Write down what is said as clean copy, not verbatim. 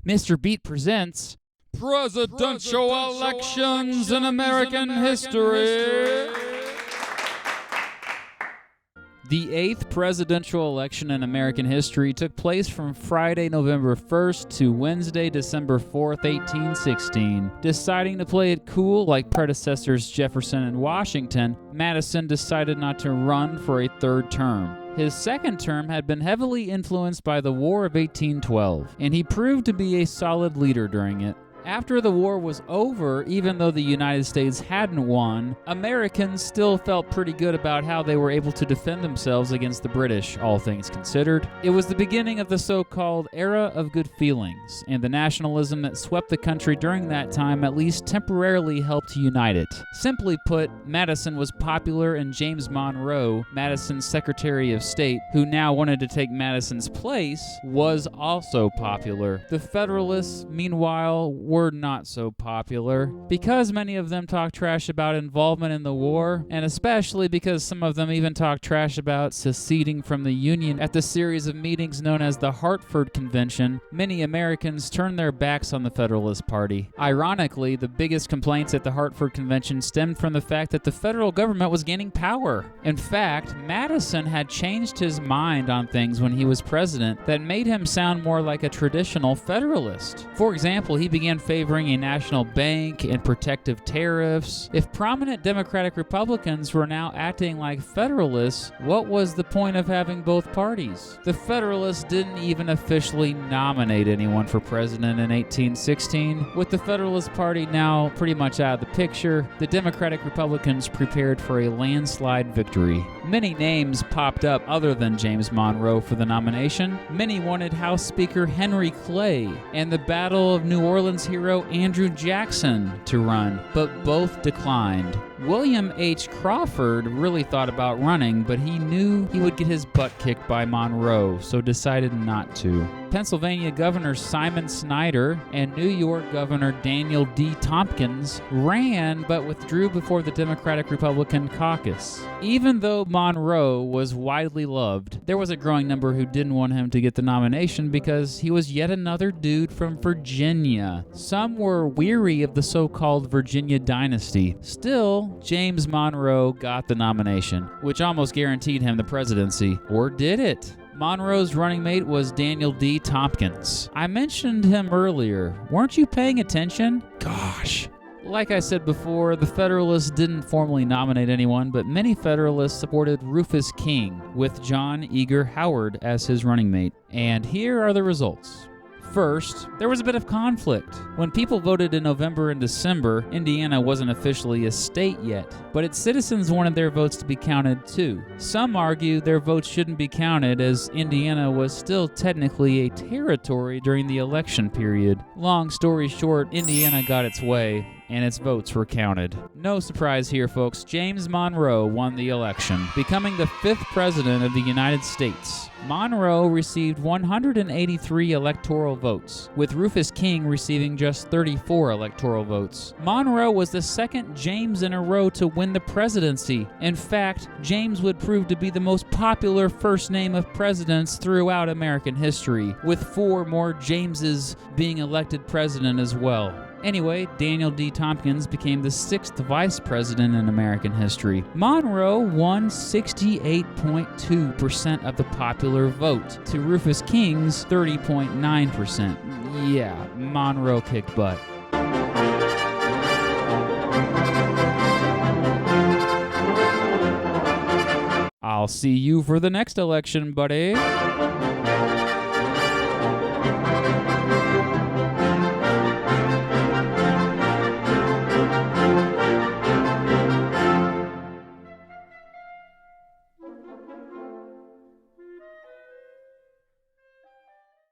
Mr. Beat presents Presidential Elections in American History. The 8th presidential election in American history took place from Friday, November 1st to Wednesday, December 4th, 1816. Deciding to play it cool like predecessors Jefferson and Washington, Madison decided not to run for a third term. His second term had been heavily influenced by the War of 1812, and he proved to be a solid leader during it. After the war was over, even though the United States hadn't won, Americans still felt pretty good about how they were able to defend themselves against the British, all things considered. It was the beginning of the so-called era of good feelings, and the nationalism that swept the country during that time at least temporarily helped unite it. Simply put, Madison was popular, and James Monroe, Madison's Secretary of State, who now wanted to take Madison's place, was also popular. The Federalists, meanwhile, were not so popular because many of them talked trash about involvement in the war, and especially because some of them even talked trash about seceding from the Union. At the series of meetings known as the Hartford Convention, many Americans turned their backs on the Federalist Party. Ironically, the biggest complaints at the Hartford Convention stemmed from the fact that the federal government was gaining power. In fact, Madison had changed his mind on things when he was president that made him sound more like a traditional Federalist. For example, he began favoring a national bank and protective tariffs. If prominent Democratic Republicans were now acting like Federalists, what was the point of having both parties? The Federalists didn't even officially nominate anyone for president in 1816. With the Federalist Party now pretty much out of the picture, the Democratic Republicans prepared for a landslide victory. Many names popped up other than James Monroe for the nomination. Many wanted House Speaker Henry Clay and the Battle of New Orleans hero Andrew Jackson to run, but both declined. William H. Crawford really thought about running, but he knew he would get his butt kicked by Monroe, so decided not to. Pennsylvania Governor Simon Snyder and New York Governor Daniel D. Tompkins ran, but withdrew before the Democratic-Republican caucus. Even though Monroe was widely loved, there was a growing number who didn't want him to get the nomination because he was yet another dude from Virginia. Some were weary of the so-called Virginia dynasty. Still, James Monroe got the nomination, which almost guaranteed him the presidency. Or did it? Monroe's running mate was Daniel D. Tompkins. I mentioned him earlier. Weren't you paying attention? Gosh. Like I said before, the Federalists didn't formally nominate anyone, but many Federalists supported Rufus King, with John Eager Howard as his running mate. And here are the results. First, there was a bit of conflict. When people voted in November and December, Indiana wasn't officially a state yet, but its citizens wanted their votes to be counted too. Some argue their votes shouldn't be counted as Indiana was still technically a territory during the election period. Long story short, Indiana got its way, and its votes were counted. No surprise here, folks. James Monroe won the election, becoming the 5th president of the United States. Monroe received 183 electoral votes, with Rufus King receiving just 34 electoral votes. Monroe was the second James in a row to win the presidency. In fact, James would prove to be the most popular first name of presidents throughout American history, with 4 more Jameses being elected president as well. Anyway, Daniel D. Tompkins became the 6th vice president in American history. Monroe won 68.2% of the popular vote to Rufus King's 30.9%. Yeah, Monroe kicked butt. I'll see you for the next election, buddy.